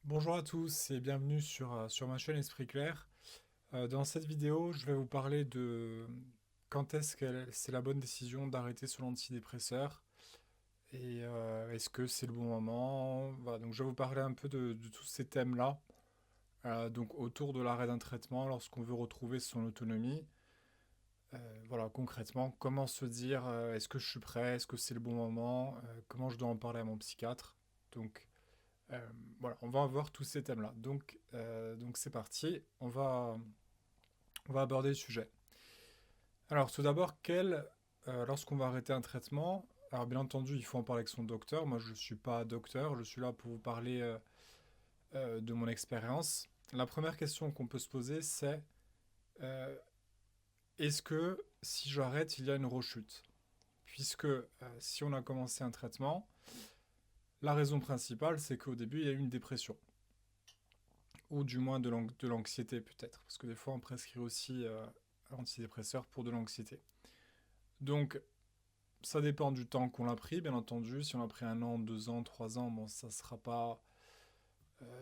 Bonjour à tous et bienvenue sur ma chaîne Esprit Clair. Dans cette vidéo, je vais vous parler de quand est-ce que c'est la bonne décision d'arrêter son antidépresseur et est-ce que c'est le bon moment. Voilà, donc je vais vous parler un peu de tous ces thèmes-là, donc autour de l'arrêt d'un traitement lorsqu'on veut retrouver son autonomie. Voilà, concrètement, comment se dire est-ce que je suis prêt, est-ce que c'est le bon moment, comment je dois en parler à mon psychiatre. Donc euh, voilà, on va voir tous ces thèmes-là. Donc c'est parti, on va aborder le sujet. Alors tout d'abord, lorsqu'on va arrêter un traitement, alors bien entendu, il faut en parler avec son docteur. Moi, je ne suis pas docteur, je suis là pour vous parler de mon expérience. La première question qu'on peut se poser, c'est euh, est-ce que si j'arrête, il y a une rechute? Puisque si on a commencé un traitement, la raison principale, c'est qu'au début, il y a eu une dépression. Ou du moins de l'anxiété peut-être, parce que des fois on prescrit aussi antidépresseurs pour de l'anxiété. Donc ça dépend du temps qu'on l'a pris, bien entendu. Si on a pris 1 an, 2 ans, 3 ans, bon, ça sera pas.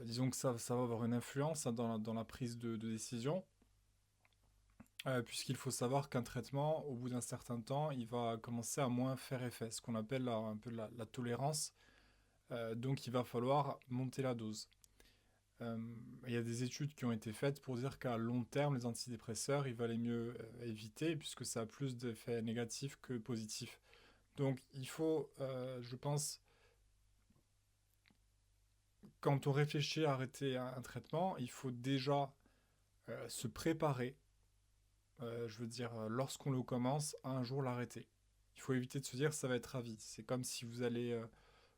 Disons que ça va avoir une influence hein, dans la prise de décision, puisqu'il faut savoir qu'un traitement, au bout d'un certain temps, il va commencer à moins faire effet, ce qu'on appelle un peu la tolérance. Donc il va falloir monter la dose. Euh, il y a des études qui ont été faites pour dire qu'à long terme, les antidépresseurs, il valait mieux éviter puisque ça a plus d'effets négatifs que positifs. Donc il faut, je pense, quand on réfléchit à arrêter un traitement, il faut déjà se préparer, je veux dire, lorsqu'on le commence, à un jour l'arrêter. Il faut éviter de se dire ça va être à vie. C'est comme si vous allez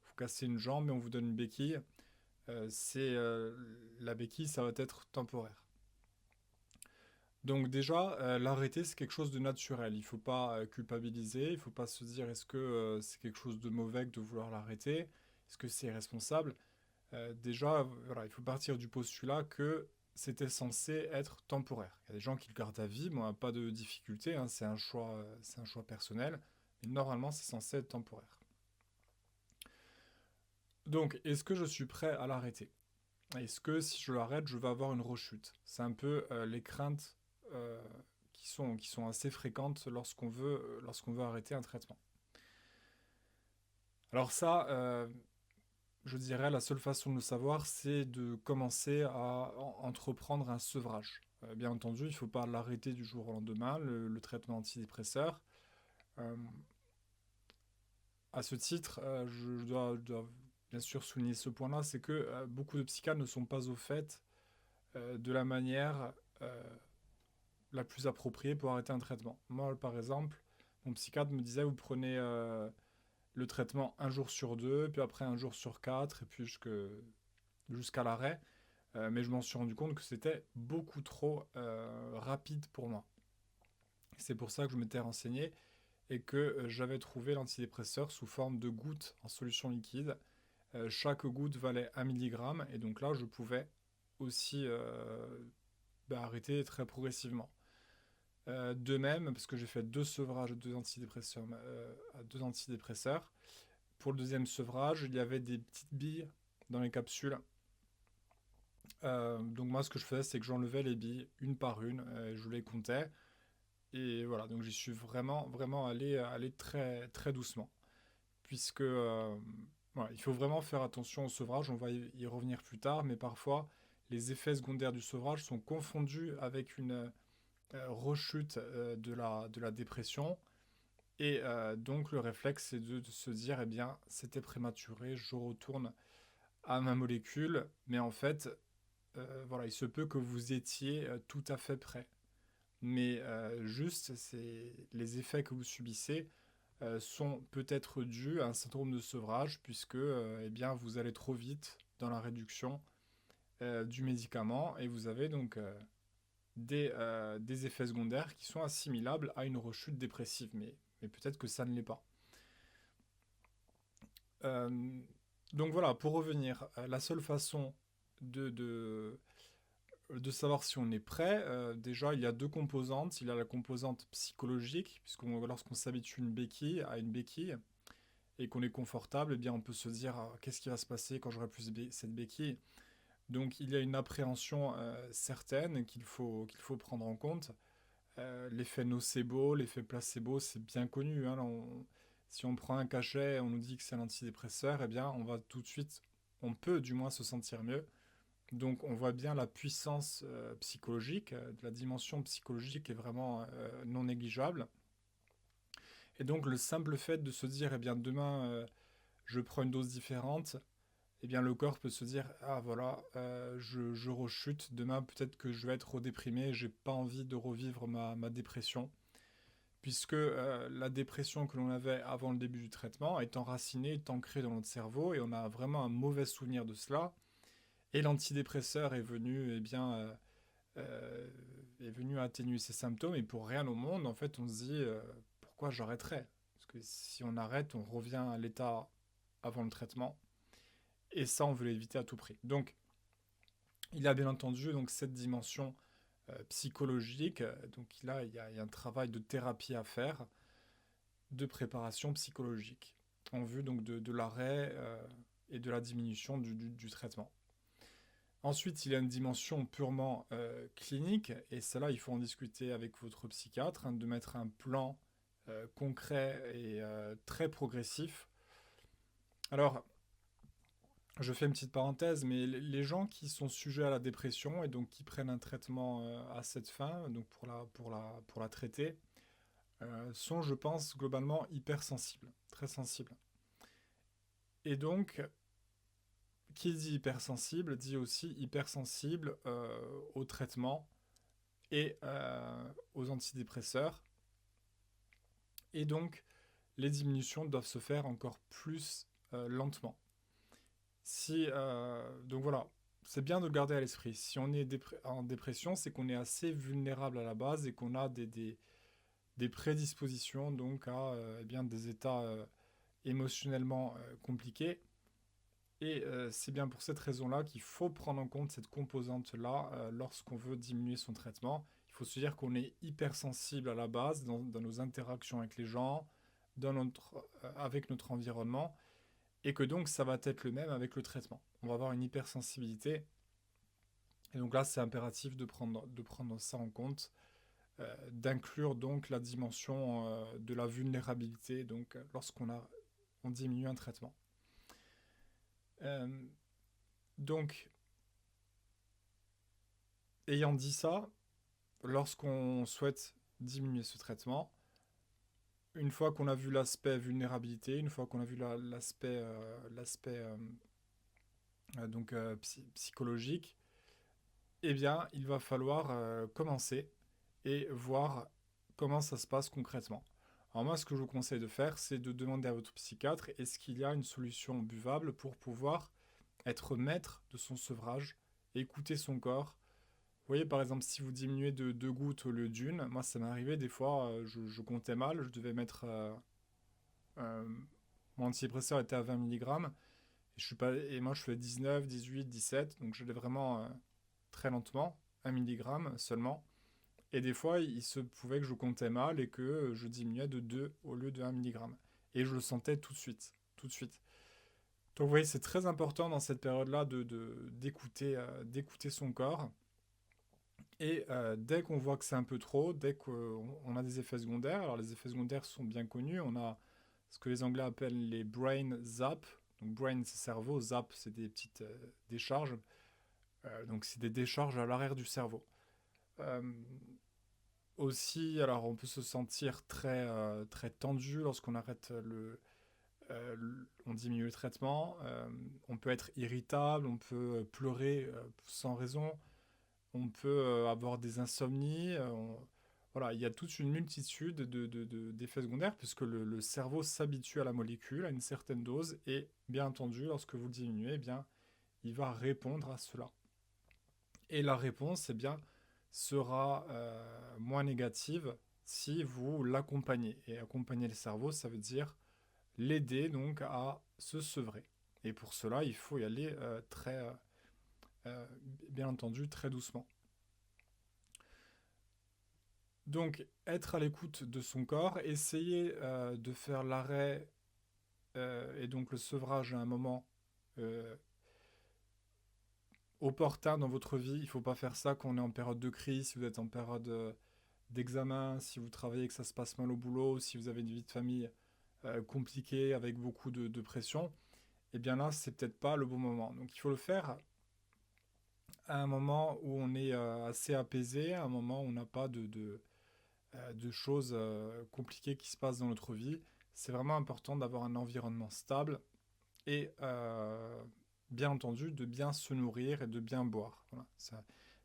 vous casser une jambe et on vous donne une béquille. La béquille, ça va être temporaire. Donc déjà, l'arrêter, c'est quelque chose de naturel. Il ne faut pas culpabiliser, il ne faut pas se dire est-ce que c'est quelque chose de mauvais que de vouloir l'arrêter, est-ce que c'est responsable. Déjà, voilà, il faut partir du postulat que c'était censé être temporaire. Il y a des gens qui le gardent à vie, moi, pas de difficulté, hein, c'est un choix personnel, mais normalement, c'est censé être temporaire. Donc, est-ce que je suis prêt à l'arrêter? Est-ce que si je l'arrête, je vais avoir une rechute? C'est un peu les craintes euh, qui sont assez fréquentes lorsqu'on veut arrêter un traitement. Alors ça, je dirais la seule façon de le savoir, c'est de commencer à entreprendre un sevrage. Bien entendu, il ne faut pas l'arrêter du jour au lendemain, le traitement antidépresseur. Euh, à ce titre, je dois bien sûr souligner ce point-là, c'est que beaucoup de psychiatres ne sont pas au fait de la manière la plus appropriée pour arrêter un traitement. Moi, par exemple, mon psychiatre me disait, vous prenez le traitement 1 jour sur 2, puis après 1 jour sur 4, et puis jusqu'à l'arrêt. Mais je m'en suis rendu compte que c'était beaucoup trop rapide pour moi. C'est pour ça que je m'étais renseigné et que j'avais trouvé l'antidépresseur sous forme de gouttes en solution liquide. Chaque goutte valait 1 mg, et donc là, je pouvais aussi arrêter très progressivement. De même, parce que j'ai fait 2 sevrages à 2 antidépresseurs. Pour le deuxième sevrage, il y avait des petites billes dans les capsules. Donc moi, ce que je faisais, c'est que j'enlevais les billes une par une, je les comptais. Et voilà, donc j'y suis vraiment, vraiment allé très, très doucement. Puisque voilà, il faut vraiment faire attention au sevrage, on va y revenir plus tard, mais parfois, les effets secondaires du sevrage sont confondus avec une rechute de la dépression. Et donc le réflexe, c'est de se dire, eh bien, c'était prématuré, je retourne à ma molécule, mais en fait, voilà, il se peut que vous étiez tout à fait prêt. Mais juste, les effets que vous subissez sont peut-être dus à un syndrome de sevrage, puisque eh bien, vous allez trop vite dans la réduction du médicament, et vous avez donc des effets secondaires qui sont assimilables à une rechute dépressive, mais peut-être que ça ne l'est pas. Euh, donc voilà, pour revenir, la seule façon de, de, de savoir si on est prêt, déjà il y a deux composantes. Il y a la composante psychologique, puisque lorsqu'on s'habitue à une béquille et qu'on est confortable, eh bien on peut se dire qu'est-ce qui va se passer quand j'aurai plus cette béquille. Donc il y a une appréhension certaine qu'il faut prendre en compte. L'effet nocebo, l'effet placebo, c'est bien connu, hein. Si on prend un cachet et on nous dit que c'est un antidépresseur, eh bien on va tout de suite, on peut du moins se sentir mieux. Donc on voit bien la puissance psychologique, la dimension psychologique est vraiment non négligeable. Et donc le simple fait de se dire, eh bien demain je prends une dose différente, eh bien le corps peut se dire, ah voilà, je rechute, demain peut-être que je vais être redéprimé, j'ai pas envie de revivre ma dépression, puisque la dépression que l'on avait avant le début du traitement est enracinée, est ancrée dans notre cerveau, et on a vraiment un mauvais souvenir de cela, et l'antidépresseur est venu, eh bien, est venu atténuer ces symptômes, et pour rien au monde, en fait, on se dit, pourquoi j'arrêterais? Parce que si on arrête, on revient à l'état avant le traitement, et ça, on veut l'éviter à tout prix. Donc, il y a bien entendu donc, cette dimension psychologique. Donc là, il y a un travail de thérapie à faire, de préparation psychologique, en vue donc de l'arrêt et de la diminution du traitement. Ensuite, il y a une dimension purement clinique, et cela, il faut en discuter avec votre psychiatre, hein, de mettre un plan concret et très progressif. Alors, je fais une petite parenthèse, mais les gens qui sont sujets à la dépression et donc qui prennent un traitement à cette fin, donc pour la traiter, sont, je pense, globalement hypersensibles, très sensibles. Et donc, qui dit hypersensible dit aussi hypersensible au traitement et aux antidépresseurs. Et donc, les diminutions doivent se faire encore plus lentement. Donc voilà, c'est bien de le garder à l'esprit. Si on est en dépression, c'est qu'on est assez vulnérable à la base et qu'on a des prédispositions donc à eh bien, des états émotionnellement compliqués. Et c'est bien pour cette raison-là qu'il faut prendre en compte cette composante-là lorsqu'on veut diminuer son traitement. Il faut se dire qu'on est hypersensible à la base dans nos interactions avec les gens, avec notre environnement, et que donc ça va être le même avec le traitement. On va avoir une hypersensibilité, et donc là c'est impératif de prendre ça en compte, d'inclure donc la dimension de la vulnérabilité donc on diminue un traitement. Euh, donc, ayant dit ça, lorsqu'on souhaite diminuer ce traitement, une fois qu'on a vu l'aspect vulnérabilité, une fois qu'on a vu l'aspect donc psychologique, eh bien, il va falloir commencer et voir comment ça se passe concrètement. Alors moi, ce que je vous conseille de faire, c'est de demander à votre psychiatre est-ce qu'il y a une solution buvable pour pouvoir être maître de son sevrage, écouter son corps. Vous voyez, par exemple, si vous diminuez de 2 gouttes au lieu d'une, moi, ça m'est arrivé des fois, je comptais mal, je devais mettre... euh, mon antidépresseur était à 20 mg, et moi, je fais 19, 18, 17, donc je l'ai vraiment très lentement, 1 mg seulement. Et des fois, il se pouvait que je comptais mal et que je diminuais de 2 au lieu de 1 mg. Et je le sentais tout de suite, tout de suite. Donc vous voyez, c'est très important dans cette période-là d'écouter son corps. Et dès qu'on voit que c'est un peu trop, dès qu'on a des effets secondaires, alors les effets secondaires sont bien connus, on a ce que les Anglais appellent les brain zaps. Donc brain c'est cerveau, zap c'est des petites décharges. Donc c'est des décharges à l'arrière du cerveau. Euh, Aussi, alors on peut se sentir très tendu lorsqu'on arrête on diminue le traitement. On peut être irritable, on peut pleurer sans raison, on peut avoir des insomnies. Voilà, il y a toute une multitude d'effets secondaires puisque le cerveau s'habitue à la molécule à une certaine dose et bien entendu, lorsque vous le diminuez, eh bien, il va répondre à cela. Et la réponse, eh bien, sera moins négative si vous l'accompagnez. Et accompagner le cerveau, ça veut dire l'aider donc à se sevrer. Et pour cela, il faut y aller bien entendu, très doucement. Donc, être à l'écoute de son corps, essayer de faire l'arrêt et donc le sevrage à un moment opportun dans votre vie. Il ne faut pas faire ça quand on est en période de crise, si vous êtes en période d'examen, si vous travaillez et que ça se passe mal au boulot, si vous avez une vie de famille compliquée avec beaucoup de pression. Et bien là, c'est peut-être pas le bon moment. Donc il faut le faire à un moment où on est assez apaisé, à un moment où on n'a pas de choses compliquées qui se passent dans notre vie. C'est vraiment important d'avoir un environnement stable et bien entendu de bien se nourrir et de bien boire. Voilà.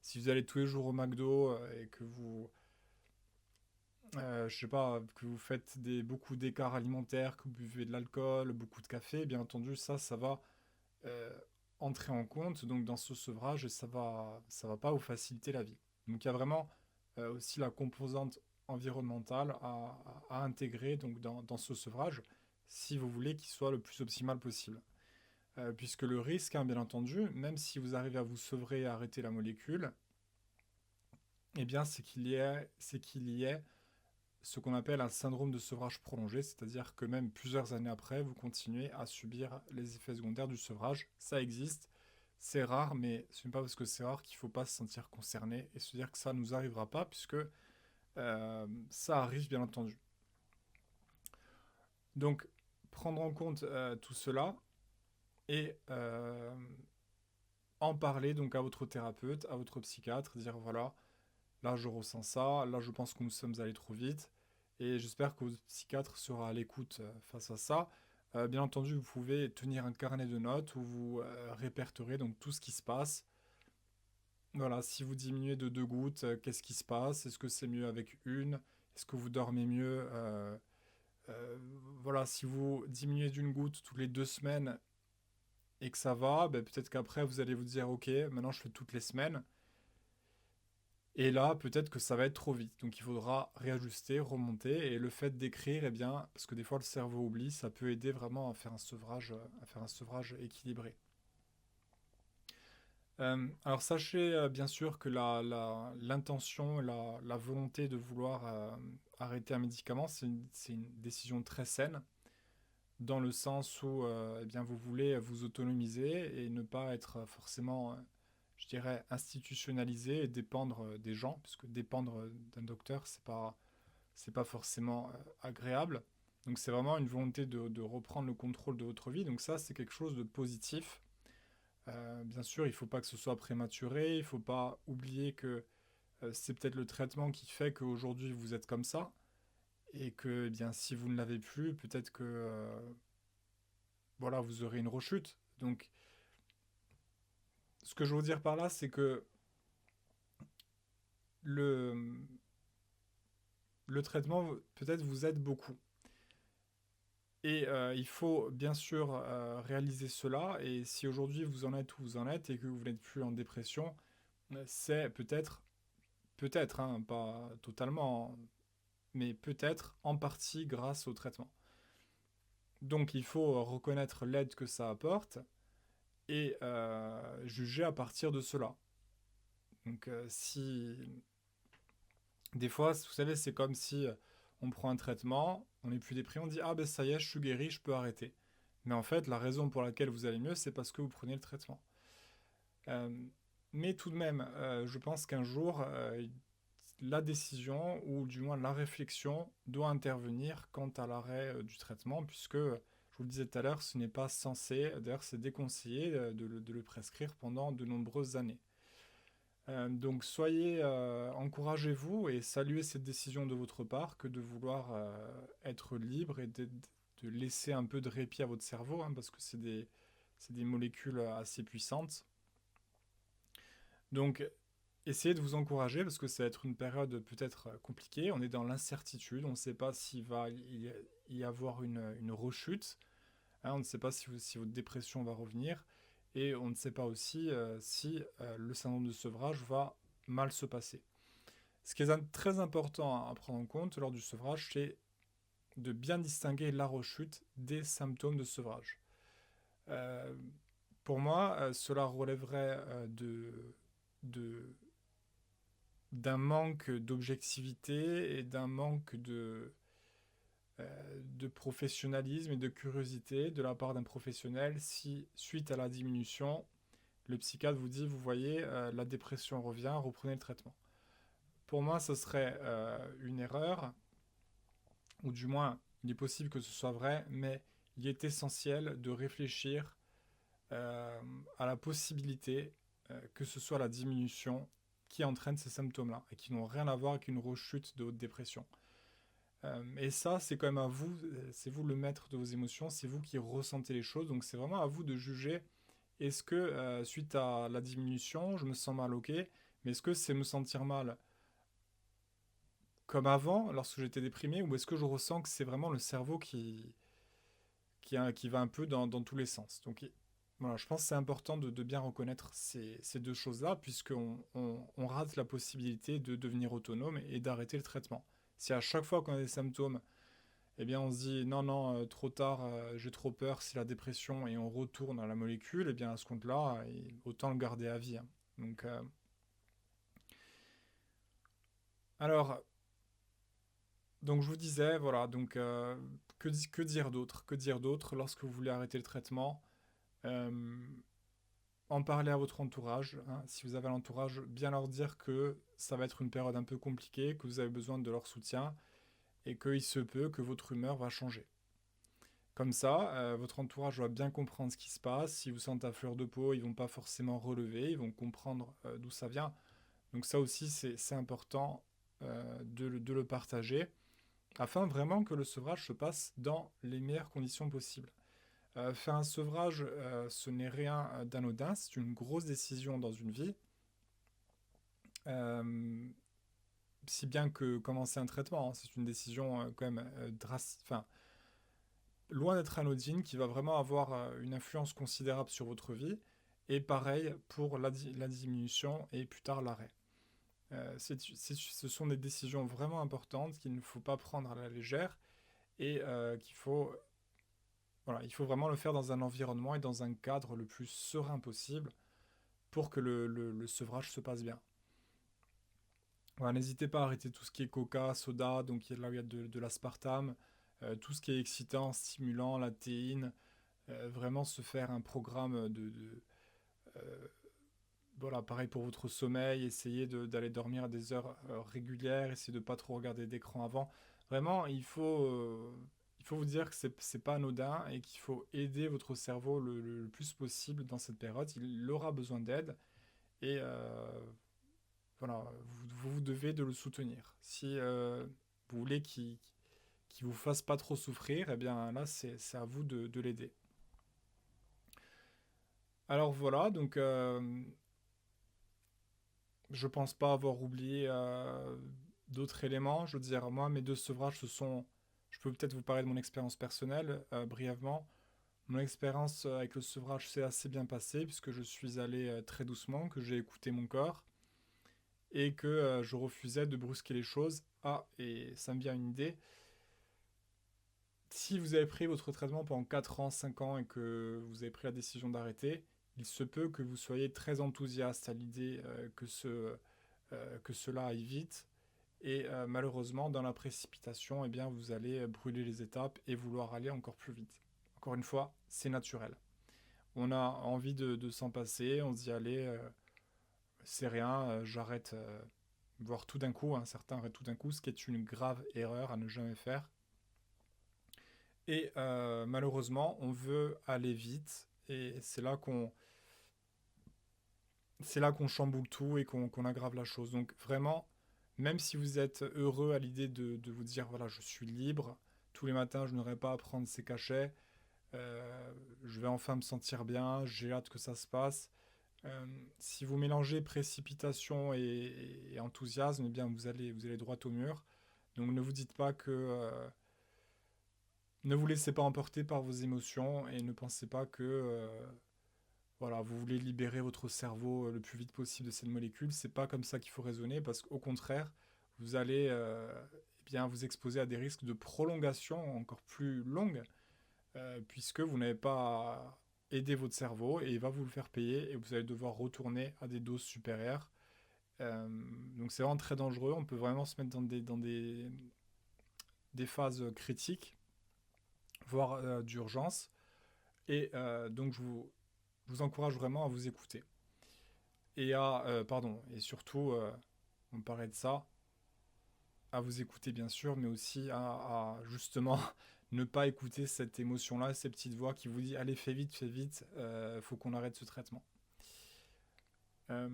Si vous allez tous les jours au McDo et que vous, je sais pas, que vous faites beaucoup d'écarts alimentaires, que vous buvez de l'alcool, beaucoup de café, bien entendu, ça va euh, entrer en compte donc dans ce sevrage et ça va pas vous faciliter la vie. Donc il y a vraiment aussi la composante environnementale à intégrer donc dans ce sevrage si vous voulez qu'il soit le plus optimal possible. Puisque le risque, hein, bien entendu, même si vous arrivez à vous sevrer et à arrêter la molécule, eh bien c'est qu'il y ait ce qu'on appelle un syndrome de sevrage prolongé, c'est-à-dire que même plusieurs années après, vous continuez à subir les effets secondaires du sevrage. Ça existe, c'est rare, mais ce n'est pas parce que c'est rare qu'il ne faut pas se sentir concerné et se dire que ça ne nous arrivera pas, puisque ça arrive bien entendu. Donc, prendre en compte tout cela et en parler donc à votre thérapeute, à votre psychiatre, dire voilà, là je ressens ça, là je pense que nous sommes allés trop vite, et j'espère que votre psychiatre sera à l'écoute face à ça. Bien entendu, vous pouvez tenir un carnet de notes où vous répertorez donc tout ce qui se passe. Voilà, si vous diminuez de 2 gouttes, qu'est-ce qui se passe? Est-ce que c'est mieux avec une? Est-ce que vous dormez mieux? Euh, voilà, si vous diminuez d'une goutte toutes les 2 semaines et que ça va, ben, peut-être qu'après vous allez vous dire ok, maintenant je fais toutes les semaines. Et là, peut-être que ça va être trop vite. Donc il faudra réajuster, remonter. Et le fait d'écrire, eh bien, parce que des fois le cerveau oublie, ça peut aider vraiment à faire un sevrage équilibré. Alors sachez bien sûr que l'intention, la volonté de vouloir arrêter un médicament, c'est une décision très saine, dans le sens où eh bien, vous voulez vous autonomiser et ne pas être forcément, je dirais, institutionnalisé et dépendre des gens, puisque dépendre d'un docteur, c'est pas forcément agréable. Donc c'est vraiment une volonté de reprendre le contrôle de votre vie. Donc ça, c'est quelque chose de positif. Bien sûr, il ne faut pas que ce soit prématuré, il ne faut pas oublier que c'est peut-être le traitement qui fait qu'aujourd'hui vous êtes comme ça, et que eh bien, si vous ne l'avez plus, peut-être que voilà, vous aurez une rechute. Donc ce que je veux dire par là, c'est que le, le traitement peut-être vous aide beaucoup. Et il faut bien sûr réaliser cela. Et si aujourd'hui vous en êtes où vous en êtes et que vous n'êtes plus en dépression, c'est peut-être, hein, pas totalement, mais peut-être en partie grâce au traitement. Donc il faut reconnaître l'aide que ça apporte et juger à partir de cela. Donc si des fois, vous savez, c'est comme si on prend un traitement, on n'est plus déprimé, on dit ah ben ça y est, je suis guéri, je peux arrêter. Mais en fait, la raison pour laquelle vous allez mieux, c'est parce que vous prenez le traitement. Euh, mais tout de même, je pense qu'un jour, la décision, ou du moins la réflexion, doit intervenir quant à l'arrêt du traitement, puisque, je vous le disais tout à l'heure, ce n'est pas censé, d'ailleurs c'est déconseillé de le prescrire pendant de nombreuses années. Donc soyez, encouragez-vous et saluez cette décision de votre part que de vouloir être libre et de laisser un peu de répit à votre cerveau, hein, parce que c'est des molécules assez puissantes. Donc essayez de vous encourager parce que ça va être une période peut-être compliquée. On est dans l'incertitude, on ne sait pas s'il va y avoir une rechute, hein, on ne sait pas si votre dépression va revenir. Et on ne sait pas aussi si le syndrome de sevrage va mal se passer. Ce qui est très important à prendre en compte lors du sevrage, c'est de bien distinguer la rechute des symptômes de sevrage. Euh, pour moi, cela relèverait de- d'un manque d'objectivité et d'un manque de professionnalisme et de curiosité de la part d'un professionnel si, suite à la diminution, le psychiatre vous dit, vous voyez, la dépression revient, reprenez le traitement. Pour moi, ce serait une erreur, ou du moins, il est possible que ce soit vrai, mais il est essentiel de réfléchir à la possibilité que ce soit la diminution qui entraîne ces symptômes-là, et qui n'ont rien à voir avec une rechute de haute dépression. Et ça, c'est quand même à vous, c'est vous le maître de vos émotions, c'est vous qui ressentez les choses, donc c'est vraiment à vous de juger, est-ce que suite à la diminution, je me sens mal, ok, mais est-ce que c'est me sentir mal comme avant, lorsque j'étais déprimé, ou est-ce que je ressens que c'est vraiment le cerveau qui va un peu dans tous les sens. Donc voilà, je pense que c'est important de bien reconnaître ces deux choses-là, puisqu'on rate la possibilité de devenir autonome et d'arrêter le traitement. Si à chaque fois qu'on a des symptômes, eh bien on se dit non, non, trop tard, j'ai trop peur, c'est la dépression, et on retourne à la molécule, eh bien à ce compte-là, autant le garder à vie, hein. Donc, alors, donc je vous disais, voilà, donc que dire d'autre? Que dire d'autre lorsque vous voulez arrêter le traitement? Euh, En parler à votre entourage, hein. Si vous avez un entourage, bien leur dire que ça va être une période un peu compliquée, que vous avez besoin de leur soutien et qu'il se peut que votre humeur va changer. Comme ça, votre entourage va bien comprendre ce qui se passe. Si vous sentez à fleur de peau, ils vont pas forcément relever, ils vont comprendre d'où ça vient. Donc ça aussi, c'est important de le partager, afin vraiment que le sevrage se passe dans les meilleures conditions possibles. Faire un sevrage, ce n'est rien d'anodin, c'est une grosse décision dans une vie. Euh, Si bien que commencer un traitement, hein, c'est une décision quand même drastique, enfin, loin d'être anodine, qui va vraiment avoir une influence considérable sur votre vie. Et pareil pour la diminution et plus tard l'arrêt. Ce sont des décisions vraiment importantes qu'il ne faut pas prendre à la légère et voilà, il faut vraiment le faire dans un environnement et dans un cadre le plus serein possible pour que le sevrage se passe bien. Voilà, n'hésitez pas à arrêter tout ce qui est coca, soda, donc là où il y a de l'aspartame, tout ce qui est excitant, stimulant, la théine, vraiment se faire un programme euh, voilà, pareil pour votre sommeil, essayez d'aller dormir à des heures régulières, essayez de ne pas trop regarder d'écran avant. Vraiment, il faut vous dire que c'est pas anodin et qu'il faut aider votre cerveau le plus possible dans cette période. Il aura besoin d'aide et voilà, vous devez de le soutenir. Si vous voulez qu'il vous fasse pas trop souffrir, eh bien là, c'est à vous de l'aider. Alors voilà, donc je pense pas avoir oublié d'autres éléments. Je veux dire, moi, mes deux sevrages, je peux peut-être vous parler de mon expérience personnelle brièvement. Mon expérience avec le sevrage s'est assez bien passée puisque je suis allé très doucement, que j'ai écouté mon corps et que je refusais de brusquer les choses. Ah, et ça me vient une idée. Si vous avez pris votre traitement pendant 4 ans, 5 ans et que vous avez pris la décision d'arrêter, il se peut que vous soyez très enthousiaste à l'idée que cela aille vite. Et malheureusement, dans la précipitation, eh bien, vous allez brûler les étapes et vouloir aller encore plus vite. Encore une fois, c'est naturel. On a envie de s'en passer, on se dit allez, c'est rien, j'arrête, voire tout d'un coup, hein, certains arrêtent tout d'un coup, ce qui est une grave erreur à ne jamais faire. Et malheureusement, on veut aller vite et c'est là qu'on chamboule tout et qu'on aggrave la chose. Donc vraiment, même si vous êtes heureux à l'idée de vous dire, voilà, je suis libre, tous les matins, je n'aurai pas à prendre ces cachets, je vais enfin me sentir bien, j'ai hâte que ça se passe. Si vous mélangez précipitation et enthousiasme, eh bien vous allez droit au mur. Donc ne vous dites pas que ne vous laissez pas emporter par vos émotions et ne pensez pas que voilà, vous voulez libérer votre cerveau le plus vite possible de cette molécule. C'est pas comme ça qu'il faut raisonner parce qu'au contraire, vous allez eh bien, vous exposer à des risques de prolongation encore plus longues puisque vous n'avez pas aidé votre cerveau et il va vous le faire payer et vous allez devoir retourner à des doses supérieures. Donc c'est vraiment très dangereux. On peut vraiment se mettre des phases critiques, voire d'urgence. Et donc je vous encourage vraiment à vous écouter. et surtout, on parlait de ça, à vous écouter bien sûr, mais aussi à justement ne pas écouter cette émotion-là, ces petites voix qui vous disent allez fais vite, faut qu'on arrête ce traitement. Euh,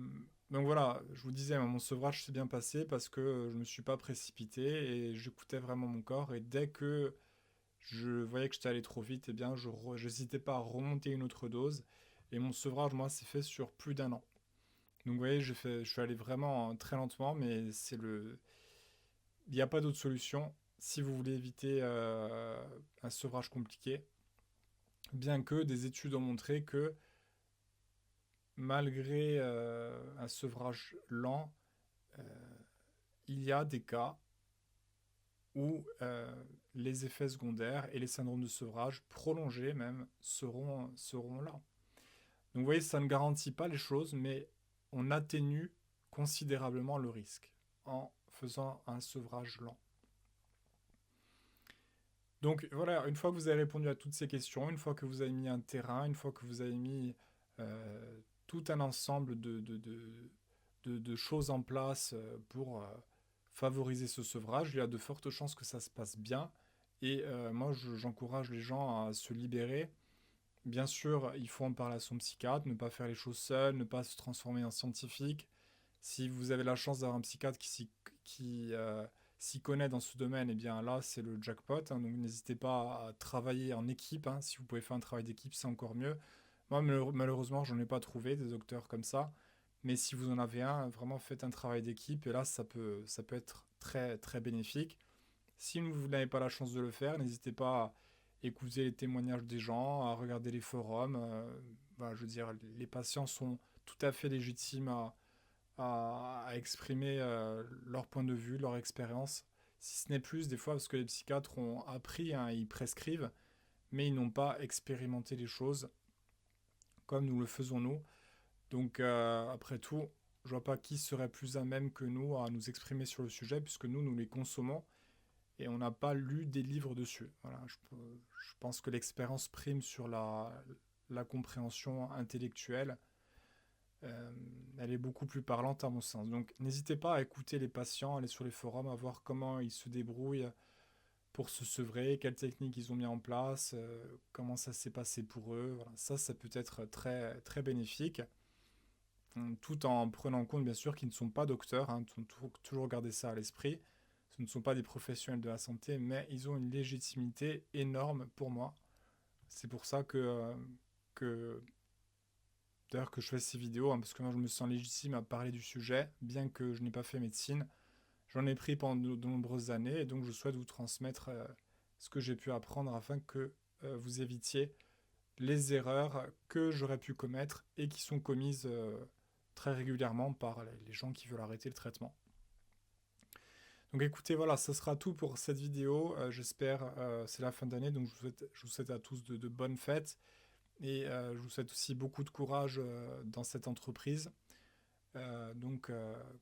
donc voilà, je vous disais, mon sevrage s'est bien passé parce que je me suis pas précipité et j'écoutais vraiment mon corps. Et dès que je voyais que j'étais allé trop vite, eh bien, je n'hésitais pas à remonter une autre dose. Et mon sevrage, moi, s'est fait sur plus d'un an. Donc vous voyez, je suis allé vraiment très lentement, mais il n'y a pas d'autre solution si vous voulez éviter un sevrage compliqué. Bien que des études ont montré que malgré un sevrage lent, euh, il y a des cas où les effets secondaires et les syndromes de sevrage prolongés même seront là. Donc vous voyez, ça ne garantit pas les choses, mais on atténue considérablement le risque en faisant un sevrage lent. Donc voilà, une fois que vous avez répondu à toutes ces questions, une fois que vous avez mis un terrain, une fois que vous avez mis tout un ensemble de choses en place pour favoriser ce sevrage, il y a de fortes chances que ça se passe bien. Et moi, j'encourage les gens à se libérer. Bien sûr, il faut en parler à son psychiatre, ne pas faire les choses seul, ne pas se transformer en scientifique. Si vous avez la chance d'avoir un psychiatre qui s'y connaît dans ce domaine, eh bien là, c'est le jackpot. Hein, donc n'hésitez pas à travailler en équipe. Hein, si vous pouvez faire un travail d'équipe, c'est encore mieux. Moi, malheureusement, j'en ai pas trouvé des docteurs comme ça. Mais si vous en avez un, vraiment faites un travail d'équipe. Et là, ça peut être très, très bénéfique. Si vous n'avez pas la chance de le faire, n'hésitez pas à écouter les témoignages des gens, à regarder les forums. Voilà, je veux dire, les patients sont tout à fait légitimes à exprimer leur point de vue, leur expérience. Si ce n'est plus, des fois, parce que les psychiatres ont appris, hein, ils prescrivent, mais ils n'ont pas expérimenté les choses comme nous le faisons nous. Donc, après tout, je vois pas qui serait plus à même que nous à nous exprimer sur le sujet, puisque nous les consommons et on n'a pas lu des livres dessus. Voilà, je pense que l'expérience prime sur la compréhension intellectuelle. Euh, Elle est beaucoup plus parlante à mon sens. Donc n'hésitez pas à écouter les patients, aller sur les forums, à voir comment ils se débrouillent pour se sevrer, quelles techniques ils ont mis en place, comment ça s'est passé pour eux. Voilà. Ça peut être très, très bénéfique, tout en prenant en compte bien sûr qu'ils ne sont pas docteurs, hein, toujours garder ça à l'esprit. Ce ne sont pas des professionnels de la santé, mais ils ont une légitimité énorme pour moi. C'est pour ça que d'ailleurs que je fais ces vidéos, hein, parce que moi je me sens légitime à parler du sujet, bien que je n'ai pas fait médecine. J'en ai pris pendant de nombreuses années, et donc je souhaite vous transmettre ce que j'ai pu apprendre afin que vous évitiez les erreurs que j'aurais pu commettre et qui sont commises très régulièrement par les gens qui veulent arrêter le traitement. Donc écoutez, voilà, ça sera tout pour cette vidéo. J'espère, c'est la fin d'année, donc je vous souhaite à tous de bonnes fêtes. Et je vous souhaite aussi beaucoup de courage dans cette entreprise.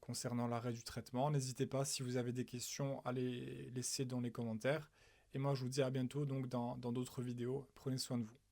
Concernant l'arrêt du traitement, n'hésitez pas si vous avez des questions à les laisser dans les commentaires. Et moi, je vous dis à bientôt donc dans d'autres vidéos. Prenez soin de vous.